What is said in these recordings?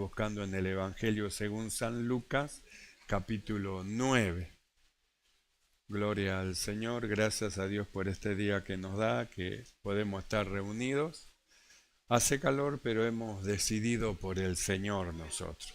buscando en el Evangelio según San Lucas, capítulo 9. Gloria al Señor, gracias a Dios por este día que nos da, que podemos estar reunidos. Hace calor, pero hemos decidido por el Señor nosotros.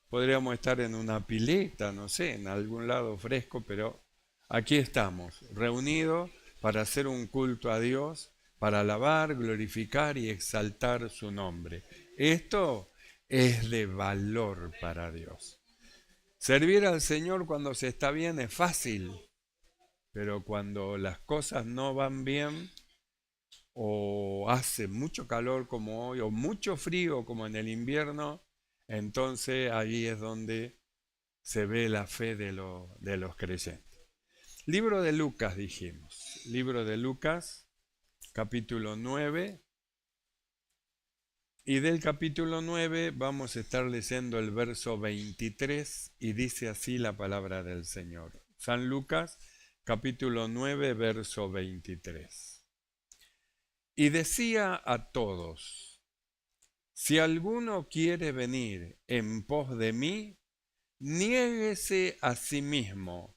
Podríamos estar en una pileta, no sé, en algún lado fresco, pero aquí estamos, reunidos para hacer un culto a Dios, para alabar, glorificar y exaltar su nombre. Esto es de valor para Dios. Servir al Señor cuando se está bien es fácil, pero cuando las cosas no van bien, o hace mucho calor como hoy, o mucho frío como en el invierno, entonces ahí es donde se ve la fe de los creyentes. Libro de Lucas, dijimos. Libro de Lucas, capítulo 9. Y del capítulo 9 vamos a estar leyendo el verso 23 y dice así la palabra del Señor. San Lucas, capítulo 9, verso 23. Y decía a todos: si alguno quiere venir en pos de mí, niéguese a sí mismo,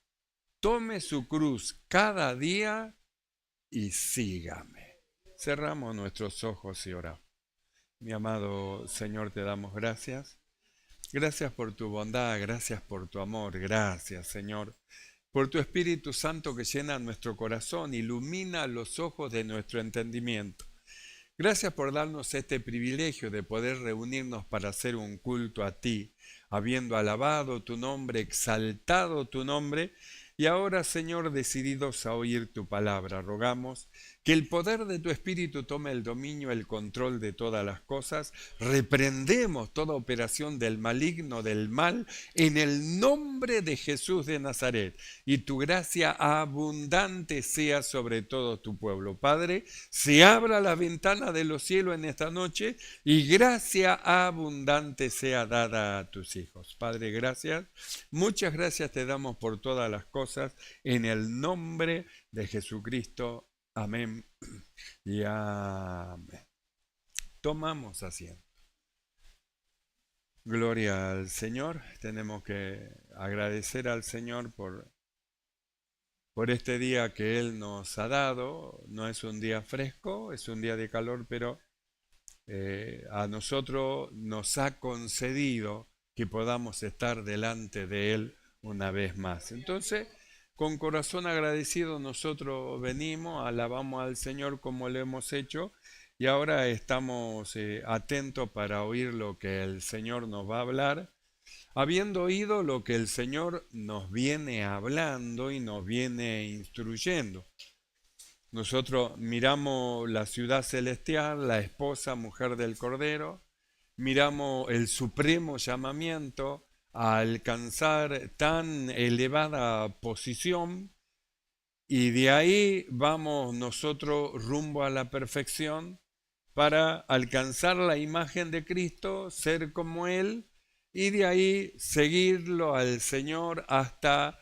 tome su cruz cada día y sígame. Cerramos nuestros ojos y oramos. Mi amado Señor, te damos gracias. Gracias por tu bondad, gracias por tu amor, gracias Señor, por tu Espíritu Santo que llena nuestro corazón, ilumina los ojos de nuestro entendimiento. Gracias por darnos este privilegio de poder reunirnos para hacer un culto a ti, habiendo alabado tu nombre, exaltado tu nombre, y ahora, Señor, decididos a oír tu palabra, rogamos que el poder de tu Espíritu tome el dominio, el control de todas las cosas. Reprendemos toda operación del maligno, del mal, en el nombre de Jesús de Nazaret. Y tu gracia abundante sea sobre todo tu pueblo. Padre, se abra la ventana de los cielos en esta noche y gracia abundante sea dada a tus hijos. Padre, gracias. Muchas gracias te damos por todas las cosas en el nombre de Jesucristo. Amén y amén. Tomamos asiento. Gloria al Señor. Tenemos que agradecer al Señor por este día que Él nos ha dado. No es un día fresco, es un día de calor, pero a nosotros nos ha concedido que podamos estar delante de Él una vez más. Entonces, con corazón agradecido nosotros venimos, alabamos al Señor como lo hemos hecho y ahora estamos atentos para oír lo que el Señor nos va a hablar, habiendo oído lo que el Señor nos viene hablando y nos viene instruyendo. Nosotros miramos la ciudad celestial, la esposa, mujer del Cordero, miramos el supremo llamamiento a alcanzar tan elevada posición y de ahí vamos nosotros rumbo a la perfección para alcanzar la imagen de Cristo, ser como Él y de ahí seguirlo al Señor hasta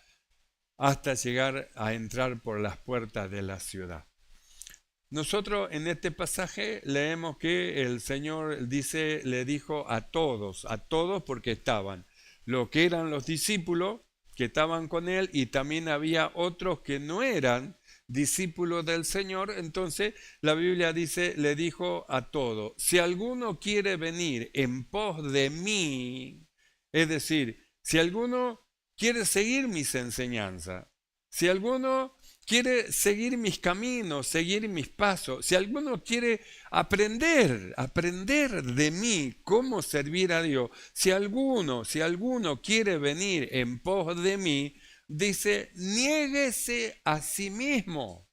llegar a entrar por las puertas de la ciudad. Nosotros en este pasaje leemos que el Señor le dijo a todos porque estaban lo que eran los discípulos que estaban con él y también había otros que no eran discípulos del Señor. Entonces la Biblia dice, le dijo a todos: si alguno quiere venir en pos de mí, es decir, si alguno quiere seguir mis enseñanzas, si alguno quiere seguir mis caminos, seguir mis pasos, si alguno quiere aprender de mí cómo servir a Dios, si alguno quiere venir en pos de mí, dice, niéguese a sí mismo.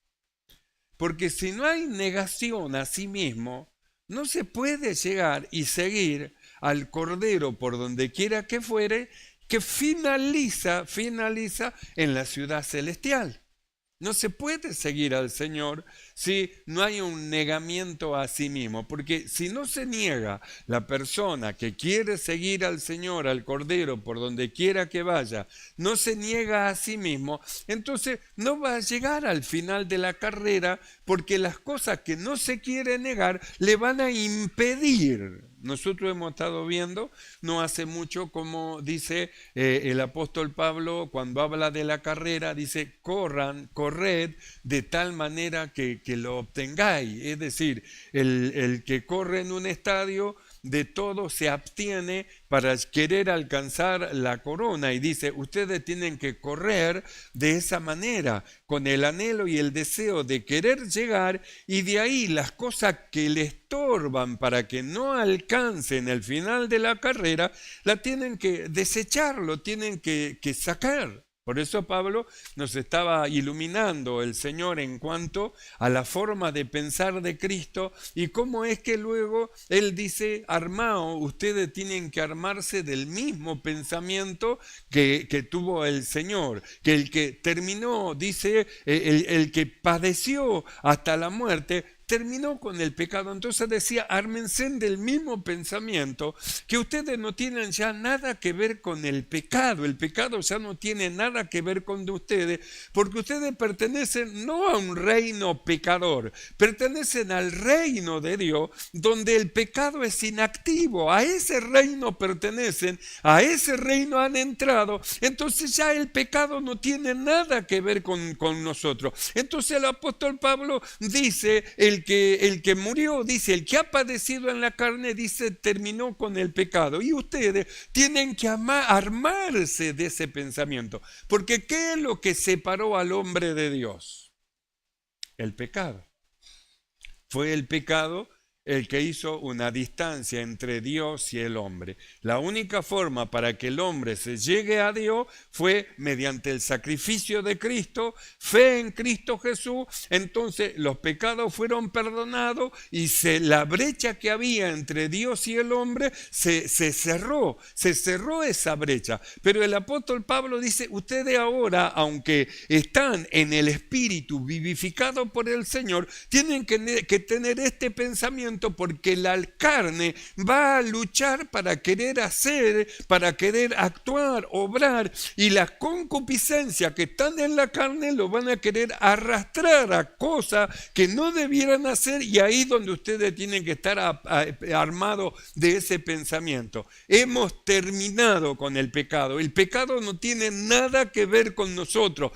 Porque si no hay negación a sí mismo, no se puede llegar y seguir al Cordero por donde quiera que fuere, que finaliza en la ciudad celestial. No se puede seguir al Señor si no hay un negamiento a sí mismo, porque si no se niega la persona que quiere seguir al Señor, al Cordero, por donde quiera que vaya, no se niega a sí mismo, entonces no va a llegar al final de la carrera, porque las cosas que no se quiere negar le van a impedir Nosotros hemos estado viendo no hace mucho como dice el apóstol Pablo cuando habla de la carrera, dice corred de tal manera que lo obtengáis. Es decir, el que corre en un estadio de todo se abstiene para querer alcanzar la corona y dice, ustedes tienen que correr de esa manera, con el anhelo y el deseo de querer llegar y de ahí las cosas que le estorban para que no alcancen el final de la carrera, la tienen que desechar, lo tienen que sacar. Por eso Pablo nos estaba iluminando el Señor en cuanto a la forma de pensar de Cristo y cómo es que luego Él dice, armaos, ustedes tienen que armarse del mismo pensamiento que tuvo el Señor, que el que terminó, dice, el que padeció hasta la muerte, terminó con el pecado. Entonces decía, ármense del mismo pensamiento, que ustedes no tienen ya nada que ver con el pecado ya no tiene nada que ver con ustedes, porque ustedes pertenecen no a un reino pecador, pertenecen al reino de Dios, donde el pecado es inactivo, a ese reino pertenecen, a ese reino han entrado, entonces ya el pecado no tiene nada que ver con nosotros. Entonces el apóstol Pablo dice, el que murió, dice, el que ha padecido en la carne, dice, terminó con el pecado. Y ustedes tienen que armarse de ese pensamiento. Porque ¿qué es lo que separó al hombre de Dios? El pecado. Fue el pecado el que hizo una distancia entre Dios y el hombre. La única forma para que el hombre se llegue a Dios fue mediante el sacrificio de Cristo, fe en Cristo Jesús. Entonces los pecados fueron perdonados y la brecha que había entre Dios y el hombre se cerró esa brecha. Pero el apóstol Pablo dice, ustedes ahora, aunque están en el Espíritu vivificado por el Señor, tienen que tener este pensamiento, porque la carne va a luchar para querer hacer, para querer actuar, obrar, y las concupiscencias que están en la carne lo van a querer arrastrar a cosas que no debieran hacer, y ahí donde ustedes tienen que estar armados de ese pensamiento. Hemos terminado con el pecado no tiene nada que ver con nosotros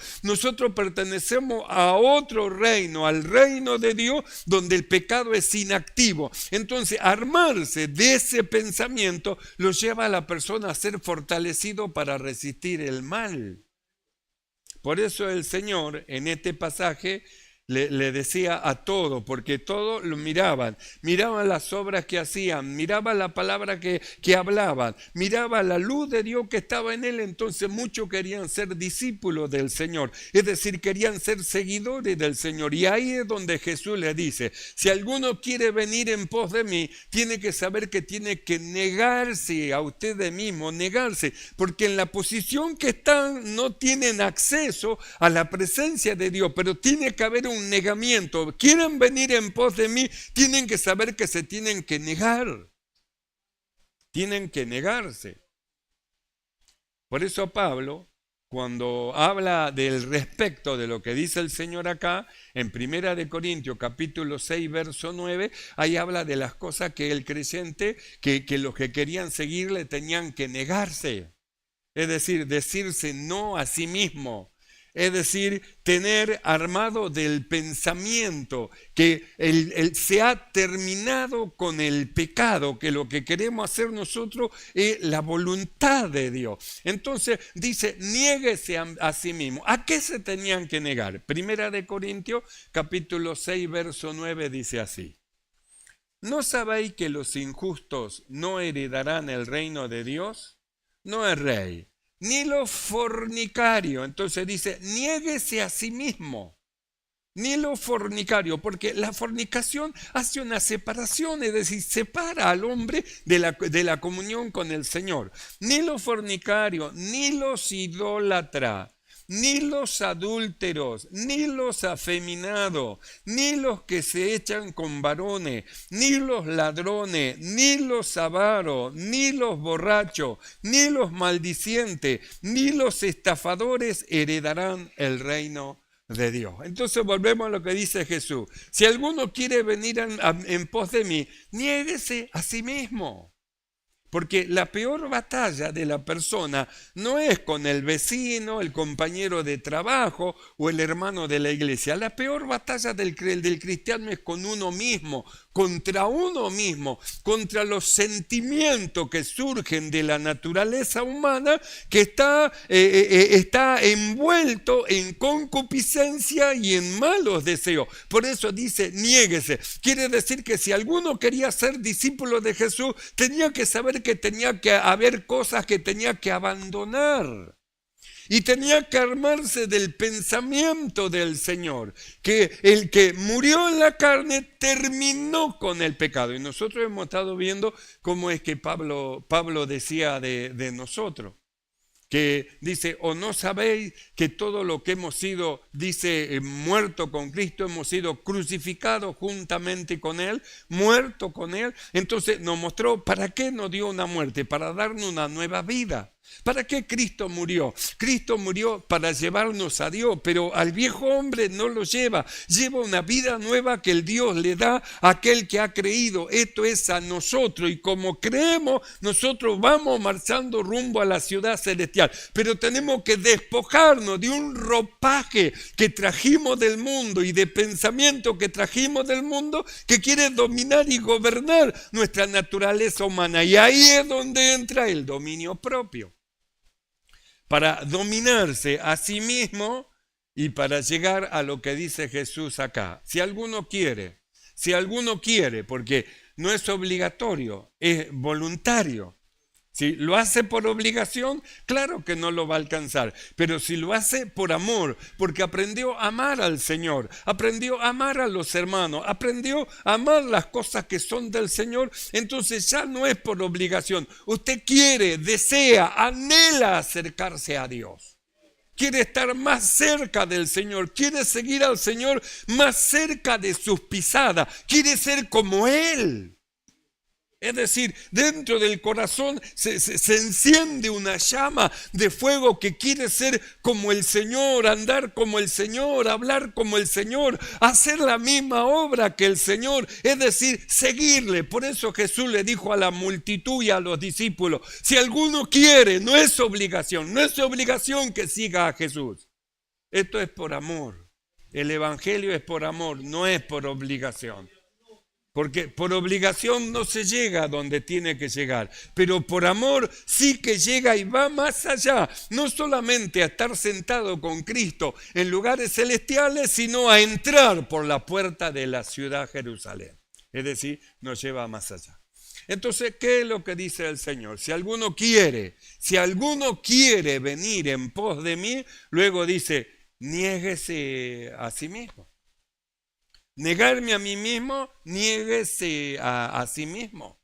pertenecemos a otro reino, al reino de Dios, donde el pecado es inactivo. Entonces, armarse de ese pensamiento lo lleva a la persona a ser fortalecido para resistir el mal. Por eso el Señor en este pasaje le decía a todos, porque todos lo miraban las obras que hacían, miraban la palabra que hablaban, miraban la luz de Dios que estaba en él. Entonces muchos querían ser discípulos del Señor, es decir, querían ser seguidores del Señor. Y ahí es donde Jesús le dice, si alguno quiere venir en pos de mí, tiene que saber que tiene que negarse a ustedes mismos, negarse, porque en la posición que están no tienen acceso a la presencia de Dios, pero tiene que haber un negamiento. Quieren venir en pos de mí, tienen que saber que se tienen que negar. Tienen que negarse. Por eso Pablo, cuando habla del respecto de lo que dice el Señor acá, en 1 Corintios capítulo 6, verso 9, ahí habla de las cosas que el creyente, que los que querían seguirle tenían que negarse. Es decir, decirse no a sí mismo. Es decir, tener armado del pensamiento que se ha terminado con el pecado, que lo que queremos hacer nosotros es la voluntad de Dios. Entonces dice, niéguese a sí mismo. ¿A qué se tenían que negar? 1 Corintios capítulo 6, verso 9 dice así. ¿No sabéis que los injustos no heredarán el reino de Dios? No es rey. Ni los fornicarios. Entonces dice, niéguese a sí mismo. Ni los fornicarios, porque la fornicación hace una separación, es decir, separa al hombre de la comunión con el Señor. Ni los fornicarios, ni los idólatras, ni los adúlteros, ni los afeminados, ni los que se echan con varones, ni los ladrones, ni los avaros, ni los borrachos, ni los maldicientes, ni los estafadores heredarán el reino de Dios. Entonces volvemos a lo que dice Jesús. Si alguno quiere venir en pos de mí, niéguese a sí mismo. Porque la peor batalla de la persona no es con el vecino, el compañero de trabajo o el hermano de la iglesia. La peor batalla del cristiano es con uno mismo, contra los sentimientos que surgen de la naturaleza humana que está envuelto en concupiscencia y en malos deseos. Por eso dice, niéguese. Quiere decir que si alguno quería ser discípulo de Jesús, tenía que saber que tenía que haber cosas que tenía que abandonar. Y tenía que armarse del pensamiento del Señor, que el que murió en la carne terminó con el pecado. Y nosotros hemos estado viendo cómo es que Pablo decía de nosotros, que dice, o no sabéis que todo lo que hemos sido, dice, muerto con Cristo, hemos sido crucificados juntamente con Él, muerto con Él. Entonces nos mostró para qué nos dio una muerte, para darnos una nueva vida. ¿Para qué Cristo murió? Cristo murió para llevarnos a Dios, pero al viejo hombre no lo lleva una vida nueva que el Dios le da a aquel que ha creído. Esto es a nosotros, y como creemos, nosotros vamos marchando rumbo a la ciudad celestial, pero tenemos que despojarnos de un ropaje que trajimos del mundo y de pensamiento que trajimos del mundo que quiere dominar y gobernar nuestra naturaleza humana, y ahí es donde entra el dominio propio. Para dominarse a sí mismo y para llegar a lo que dice Jesús acá. Si alguno quiere, porque no es obligatorio, es voluntario. Si lo hace por obligación, claro que no lo va a alcanzar, pero si lo hace por amor, porque aprendió a amar al Señor, aprendió a amar a los hermanos, aprendió a amar las cosas que son del Señor, entonces ya no es por obligación. Usted quiere, desea, anhela acercarse a Dios. Quiere estar más cerca del Señor, quiere seguir al Señor más cerca de sus pisadas, quiere ser como Él. Es decir, dentro del corazón se enciende una llama de fuego que quiere ser como el Señor, andar como el Señor, hablar como el Señor, hacer la misma obra que el Señor, es decir, seguirle. Por eso Jesús le dijo a la multitud y a los discípulos, si alguno quiere, no es obligación que siga a Jesús. Esto es por amor. El evangelio es por amor, no es por obligación. Porque por obligación no se llega a donde tiene que llegar, pero por amor sí que llega y va más allá, no solamente a estar sentado con Cristo en lugares celestiales, sino a entrar por la puerta de la ciudad Jerusalén. Es decir, nos lleva más allá. Entonces, ¿qué es lo que dice el Señor? Si alguno quiere venir en pos de mí, luego dice, niéguese a sí mismo. Negarme a mí mismo, niéguese a sí mismo.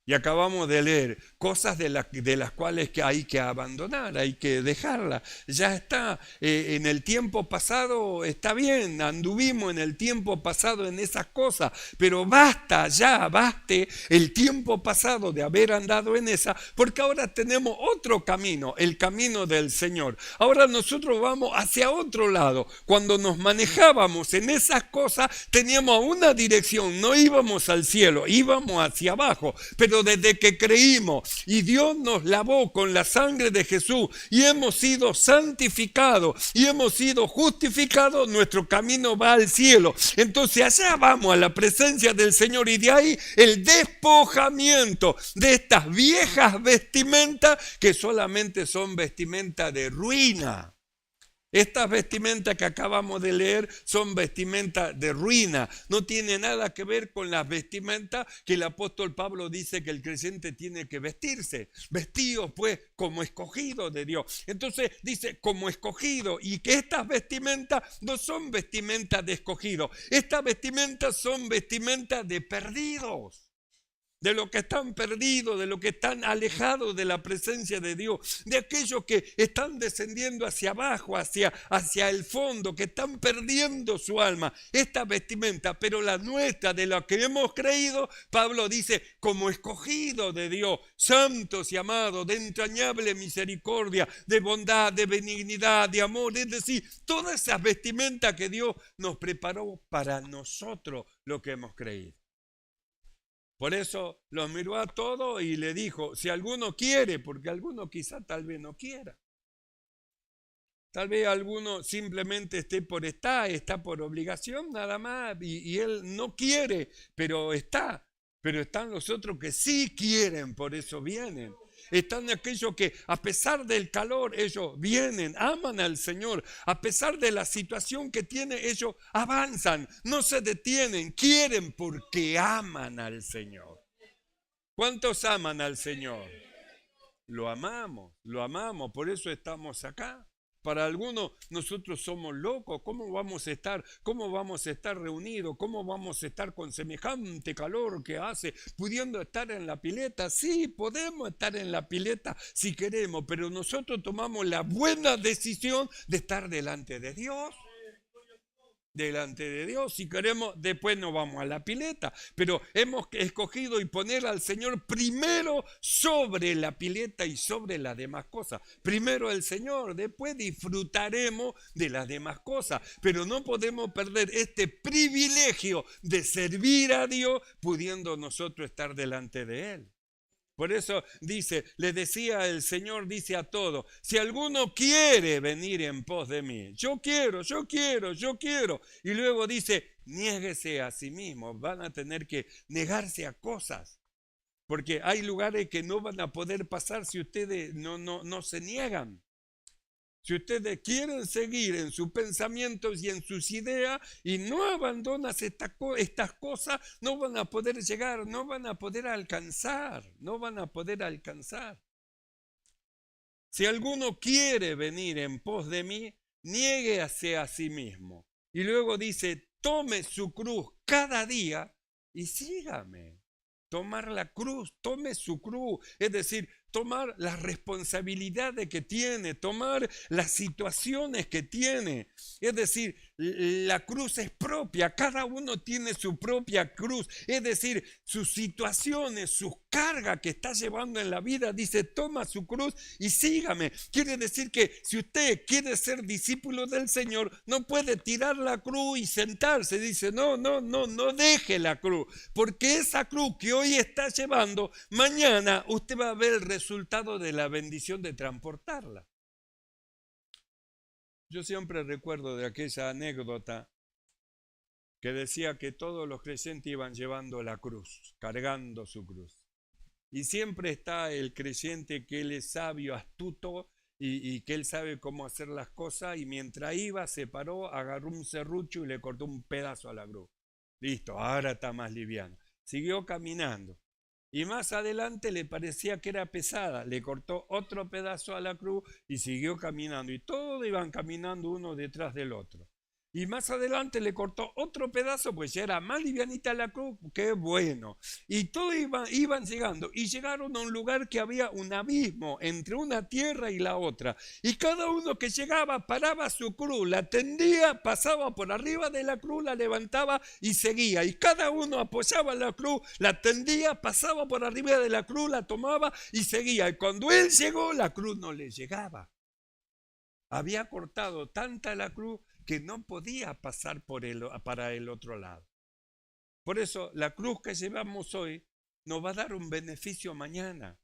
Y acabamos de leer cosas de las cuales que hay que abandonar, hay que dejarlas. Ya está, en el tiempo pasado está bien, anduvimos en el tiempo pasado en esas cosas, pero baste el tiempo pasado de haber andado en esa, porque ahora tenemos otro camino, el camino del Señor. Ahora nosotros vamos hacia otro lado. Cuando nos manejábamos en esas cosas, teníamos una dirección, no íbamos al cielo, íbamos hacia abajo, pero desde que creímos y Dios nos lavó con la sangre de Jesús y hemos sido santificados y hemos sido justificados, nuestro camino va al cielo. Entonces allá vamos a la presencia del Señor, y de ahí el despojamiento de estas viejas vestimentas que solamente son vestimentas de ruina. Estas vestimentas que acabamos de leer son vestimentas de ruina, no tiene nada que ver con las vestimentas que el apóstol Pablo dice que el creyente tiene que vestirse, vestidos pues como escogidos de Dios. Entonces dice como escogido, y que estas vestimentas no son vestimentas de escogidos, estas vestimentas son vestimentas de perdidos. de los que están perdidos, de los que están alejados de la presencia de Dios, de aquellos que están descendiendo hacia abajo, hacia el fondo, que están perdiendo su alma. Esta vestimenta, pero la nuestra, de la que hemos creído, Pablo dice, como escogido de Dios, santos y amados, de entrañable misericordia, de bondad, de benignidad, de amor, es decir, todas esas vestimentas que Dios nos preparó para nosotros, lo que hemos creído. Por eso los miró a todos y le dijo, si alguno quiere, porque alguno quizá tal vez no quiera. Tal vez alguno simplemente esté por estar, está por obligación nada más y él no quiere, pero está. Pero están los otros que sí quieren, por eso vienen. Están aquellos que a pesar del calor ellos vienen, aman al Señor. A pesar de la situación que tienen ellos avanzan, no se detienen, quieren porque aman al Señor. ¿Cuántos aman al Señor? Lo amamos, por eso estamos acá. Para algunos nosotros somos locos, ¿cómo vamos a estar reunidos? ¿Cómo vamos a estar con semejante calor que hace, pudiendo estar en la pileta? Sí, podemos estar en la pileta si queremos, pero nosotros tomamos la buena decisión de estar delante de Dios. Delante de Dios, si queremos, después nos vamos a la pileta, pero hemos escogido y poner al Señor primero sobre la pileta y sobre las demás cosas. Primero el Señor, después disfrutaremos de las demás cosas, pero no podemos perder este privilegio de servir a Dios pudiendo nosotros estar delante de Él. Por eso dice, le decía el Señor, dice a todos, si alguno quiere venir en pos de mí, yo quiero. Y luego dice, niéguese a sí mismo, van a tener que negarse a cosas. Porque hay lugares que no van a poder pasar si ustedes no se niegan. Si ustedes quieren seguir en sus pensamientos y en sus ideas y no abandonan estas cosas, no van a poder llegar, no van a poder alcanzar. Si alguno quiere venir en pos de mí, niéguese a sí mismo. Y luego dice, tome su cruz cada día y sígame. Tomar la cruz, tome su cruz, es decir, tomar las responsabilidades que tiene, tomar las situaciones que tiene. Es decir, la cruz es propia, cada uno tiene su propia cruz. Es decir, sus situaciones, sus cargas que está llevando en la vida, dice, toma su cruz y sígame. Quiere decir que si usted quiere ser discípulo del Señor, no puede tirar la cruz y sentarse. Dice, no deje la cruz, porque esa cruz que hoy está llevando, mañana usted va a ver el resultado de la bendición de transportarla. Yo siempre recuerdo de aquella anécdota que decía que todos los creyentes iban llevando la cruz, cargando su cruz. Y siempre está el creyente que él es sabio, astuto y que él sabe cómo hacer las cosas, y mientras iba se paró, agarró un serrucho y le cortó un pedazo a la cruz. Listo, ahora está más liviano. Siguió caminando. Y más adelante le parecía que era pesada, le cortó otro pedazo a la cruz y siguió caminando. Y todos iban caminando uno detrás del otro. Y más adelante le cortó otro pedazo, pues ya era más livianita la cruz, qué bueno. Y todos iban llegando, y llegaron a un lugar que había un abismo entre una tierra y la otra. Y cada uno que llegaba paraba su cruz, la tendía, pasaba por arriba de la cruz, la levantaba y seguía. Y cada uno apoyaba la cruz, la tendía, pasaba por arriba de la cruz, la tomaba y seguía. Y cuando él llegó, la cruz no le llegaba. Había cortado tanta la cruz que no podía pasar para el otro lado. Por eso la cruz que llevamos hoy nos va a dar un beneficio mañana.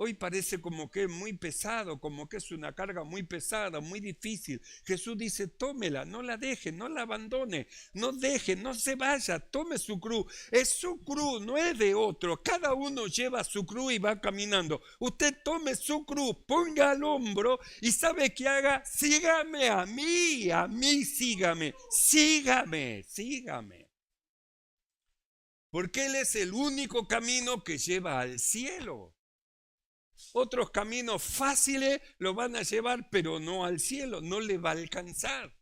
Hoy parece como que es muy pesado, como que es una carga muy pesada, muy difícil. Jesús dice, tómela, no la deje, no la abandone, no deje, no se vaya, tome su cruz. Es su cruz, no es de otro. Cada uno lleva su cruz y va caminando. Usted tome su cruz, ponga al hombro y sabe qué haga, sígame a mí sígame. Porque Él es el único camino que lleva al cielo. Otros caminos fáciles lo van a llevar, pero no al cielo, no le va a alcanzar.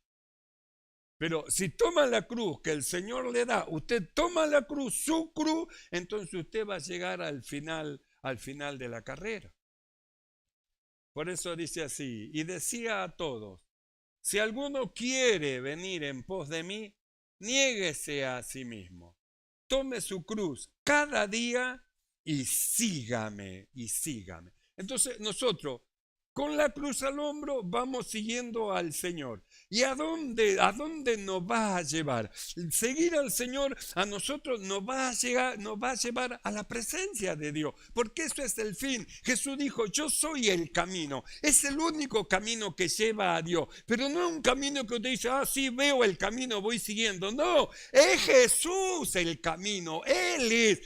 Pero si toma la cruz que el Señor le da, usted toma la cruz, su cruz, entonces usted va a llegar al final de la carrera. Por eso dice así, y decía a todos, si alguno quiere venir en pos de mí, niéguese a sí mismo, tome su cruz cada día y sígame, y sígame. Entonces nosotros, con la cruz al hombro, vamos siguiendo al Señor. ¿Y a dónde nos va a llevar? Seguir al Señor a nosotros nos va a llevar a la presencia de Dios, porque eso es el fin. Jesús dijo, yo soy el camino. Es el único camino que lleva a Dios, pero no es un camino que usted dice, sí, veo el camino, voy siguiendo. No, es Jesús el camino, Él es.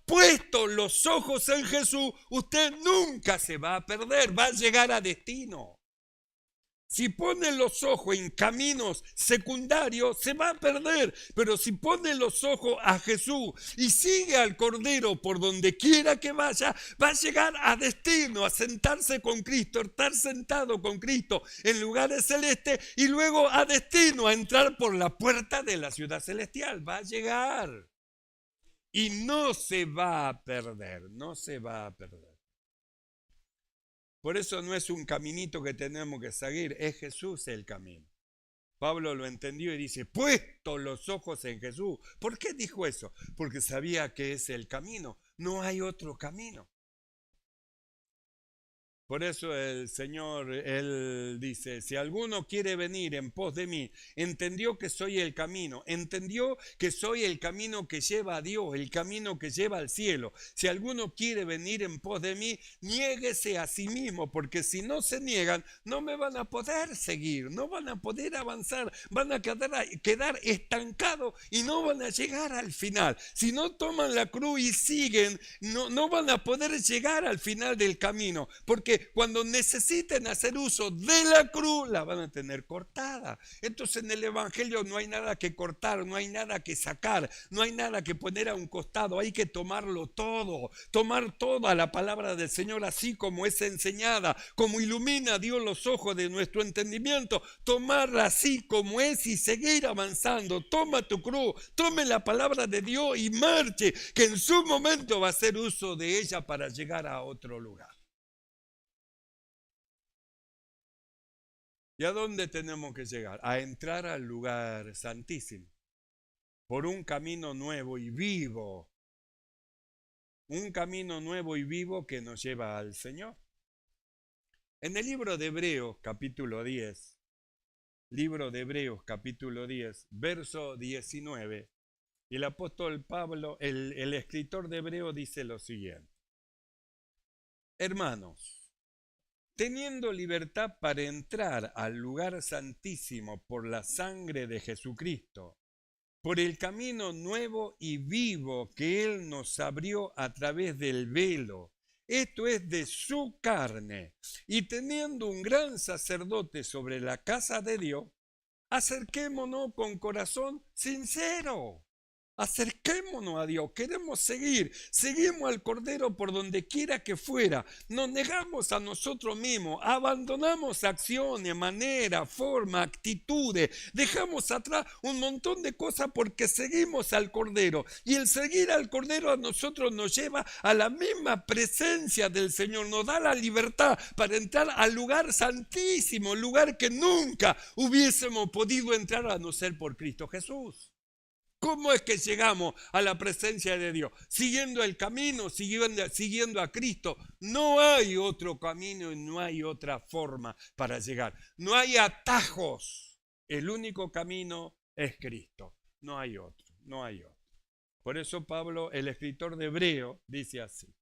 Puesto los ojos en Jesús, usted nunca se va a perder, va a llegar a destino. Si pone los ojos en caminos secundarios, se va a perder. Pero si pone los ojos a Jesús y sigue al Cordero por donde quiera que vaya, va a llegar a destino, a sentarse con Cristo, estar sentado con Cristo en lugares celestes y luego a destino, a entrar por la puerta de la ciudad celestial. Va a llegar. Y no se va a perder, no se va a perder. Por eso no es un caminito que tenemos que seguir, es Jesús el camino. Pablo lo entendió y dice, puesto los ojos en Jesús. ¿Por qué dijo eso? Porque sabía que es el camino, no hay otro camino. Por eso el Señor, Él dice, si alguno quiere venir en pos de mí, entendió que soy el camino, entendió que soy el camino que lleva a Dios, el camino que lleva al cielo. Si alguno quiere venir en pos de mí, niéguese a sí mismo, porque si no se niegan, no me van a poder seguir, no van a poder avanzar, van a quedar estancados y no van a llegar al final. Si no toman la cruz y siguen, no van a poder llegar al final del camino, porque cuando necesiten hacer uso de la cruz, la van a tener cortada. Entonces en el Evangelio no hay nada que cortar, no hay nada que sacar, no hay nada que poner a un costado, hay que tomarlo todo, tomar toda la palabra del Señor así como es enseñada, como ilumina Dios los ojos de nuestro entendimiento, tomarla así como es y seguir avanzando. Toma tu cruz, tome la palabra de Dios y marche, que en su momento va a hacer uso de ella para llegar a otro lugar. ¿Y a dónde tenemos que llegar? A entrar al lugar santísimo, por un camino nuevo y vivo. Un camino nuevo y vivo que nos lleva al Señor. En el libro de Hebreos, capítulo 10, verso 19, el apóstol Pablo, el escritor de Hebreos dice lo siguiente. Hermanos, teniendo libertad para entrar al lugar santísimo por la sangre de Jesucristo, por el camino nuevo y vivo que Él nos abrió a través del velo, esto es de su carne, y teniendo un gran sacerdote sobre la casa de Dios, acerquémonos con corazón sincero. Acerquémonos a Dios, queremos seguimos al Cordero por donde quiera que fuera, nos negamos a nosotros mismos, abandonamos acciones, maneras, formas, actitudes, dejamos atrás un montón de cosas porque seguimos al Cordero, y el seguir al Cordero a nosotros nos lleva a la misma presencia del Señor, nos da la libertad para entrar al lugar santísimo, lugar que nunca hubiésemos podido entrar a no ser por Cristo Jesús. ¿Cómo es que llegamos a la presencia de Dios? Siguiendo el camino, siguiendo a Cristo. No hay otro camino y no hay otra forma para llegar. No hay atajos. El único camino es Cristo. No hay otro, no hay otro. Por eso Pablo, el escritor de Hebreo, dice así.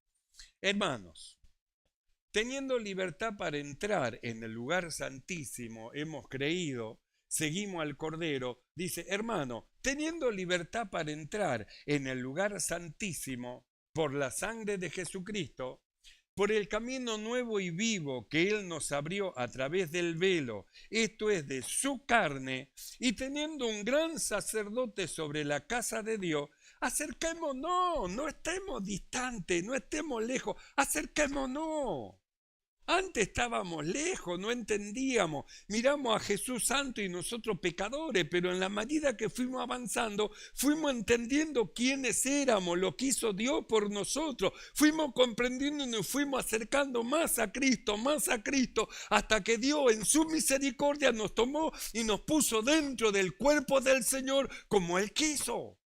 Hermanos, teniendo libertad para entrar en el lugar santísimo, hemos creído, seguimos al Cordero, dice, hermano, teniendo libertad para entrar en el lugar santísimo por la sangre de Jesucristo, por el camino nuevo y vivo que Él nos abrió a través del velo, esto es de su carne, y teniendo un gran sacerdote sobre la casa de Dios, acerquémonos, no estemos distantes, no estemos lejos, acerquémonos. Antes estábamos lejos, no entendíamos. Miramos a Jesús santo y nosotros pecadores, pero en la medida que fuimos avanzando, fuimos entendiendo quiénes éramos, lo que hizo Dios por nosotros. Fuimos comprendiendo y nos fuimos acercando más a Cristo, hasta que Dios en su misericordia nos tomó y nos puso dentro del cuerpo del Señor como Él quiso.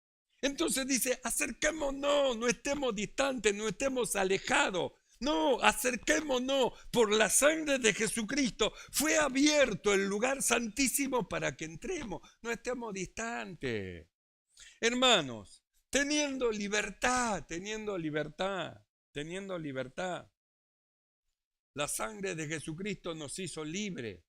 Entonces dice, acerquémonos, no estemos distantes, no estemos alejados. No, acerquémonos, por la sangre de Jesucristo fue abierto el lugar santísimo para que entremos, no estemos distantes. Hermanos, teniendo libertad, la sangre de Jesucristo nos hizo libres.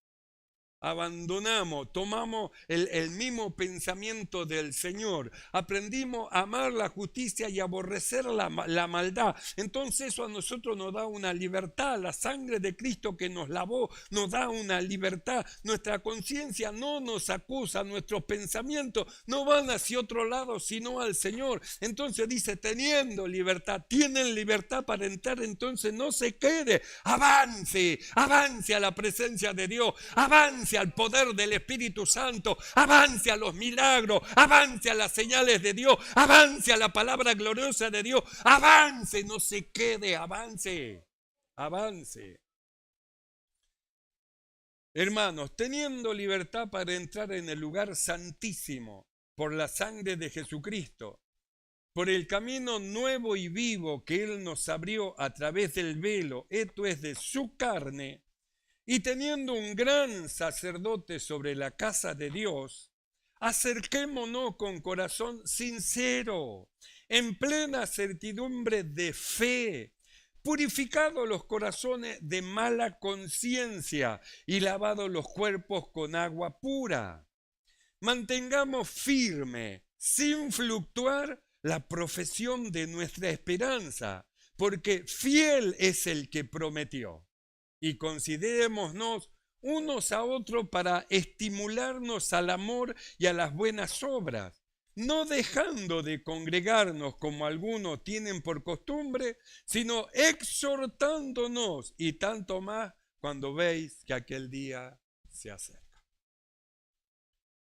Abandonamos, tomamos el mismo pensamiento del Señor, aprendimos a amar la justicia y aborrecer la maldad. Entonces eso a nosotros nos da una libertad. La sangre de Cristo que nos lavó nos da una libertad. Nuestra conciencia no nos acusa, nuestros pensamientos no van hacia otro lado sino al Señor. Entonces dice, teniendo libertad, tienen libertad para entrar, entonces no se quede, avance a la presencia de Dios, avance al poder del Espíritu Santo, avance a los milagros, avance a las señales de Dios, avance a la palabra gloriosa de Dios, avance, no se quede, avance. Hermanos, teniendo libertad para entrar en el lugar santísimo por la sangre de Jesucristo, por el camino nuevo y vivo que Él nos abrió a través del velo, esto es de su carne, y teniendo un gran sacerdote sobre la casa de Dios, acerquémonos con corazón sincero, en plena certidumbre de fe, purificados los corazones de mala conciencia y lavados los cuerpos con agua pura. Mantengamos firme, sin fluctuar, la profesión de nuestra esperanza, porque fiel es el que prometió. Y considerémonos unos a otros para estimularnos al amor y a las buenas obras, no dejando de congregarnos como algunos tienen por costumbre, sino exhortándonos, y tanto más cuando veis que aquel día se acerca.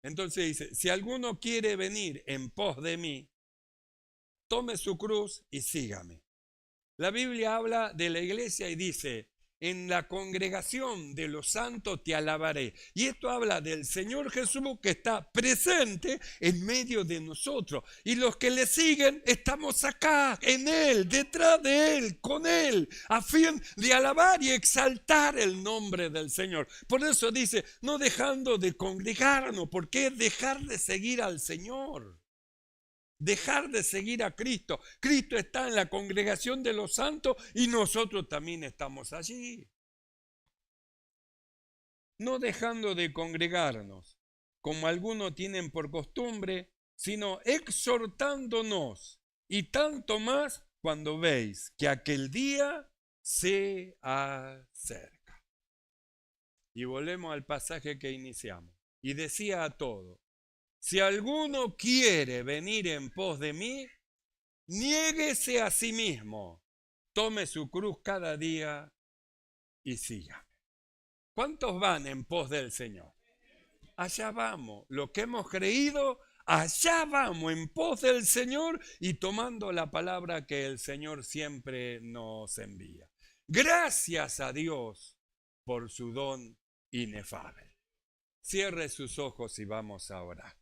Entonces dice, si alguno quiere venir en pos de mí, tome su cruz y sígame. La Biblia habla de la iglesia y dice, en la congregación de los santos te alabaré. Y esto habla del Señor Jesús que está presente en medio de nosotros. Y los que le siguen estamos acá, en Él, detrás de Él, con Él, a fin de alabar y exaltar el nombre del Señor. Por eso dice, no dejando de congregarnos, porque es dejar de seguir al Señor. Dejar de seguir a Cristo. Cristo está en la congregación de los santos y nosotros también estamos allí. No dejando de congregarnos, como algunos tienen por costumbre, sino exhortándonos, y tanto más cuando veis que aquel día se acerca. Y volvemos al pasaje que iniciamos. Y decía a todos, si alguno quiere venir en pos de mí, niéguese a sí mismo, tome su cruz cada día y sígame. ¿Cuántos van en pos del Señor? Allá vamos, lo que hemos creído, allá vamos en pos del Señor y tomando la palabra que el Señor siempre nos envía. Gracias a Dios por su don inefable. Cierre sus ojos y vamos a orar.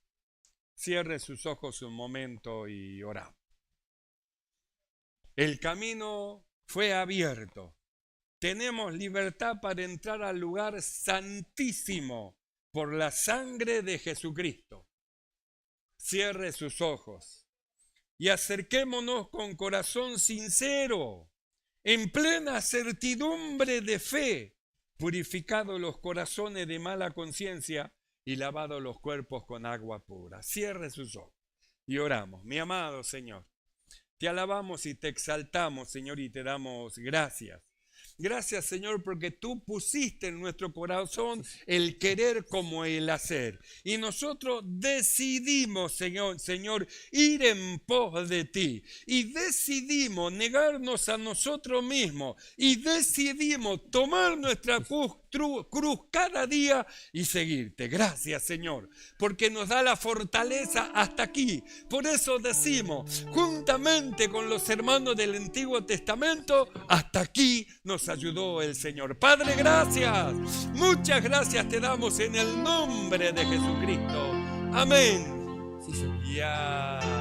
Cierre sus ojos un momento y oramos. El camino fue abierto. Tenemos libertad para entrar al lugar santísimo por la sangre de Jesucristo. Cierre sus ojos y acerquémonos con corazón sincero, en plena certidumbre de fe, purificados los corazones de mala conciencia y lavados los cuerpos con agua pura. Cierre sus ojos y oramos. Mi amado Señor, te alabamos y te exaltamos, Señor, y te damos gracias. Gracias, Señor, porque tú pusiste en nuestro corazón el querer como el hacer. Y nosotros decidimos, Señor, ir en pos de ti. Y decidimos negarnos a nosotros mismos. Y decidimos tomar nuestra cruz cada día y seguirte. Gracias, Señor, porque nos da la fortaleza hasta aquí. Por eso decimos, juntamente con los hermanos del Antiguo Testamento, hasta aquí nos ayudó el Señor. Padre, gracias. Muchas gracias te damos en el nombre de Jesucristo. Amén. Sí, Señor. Ya.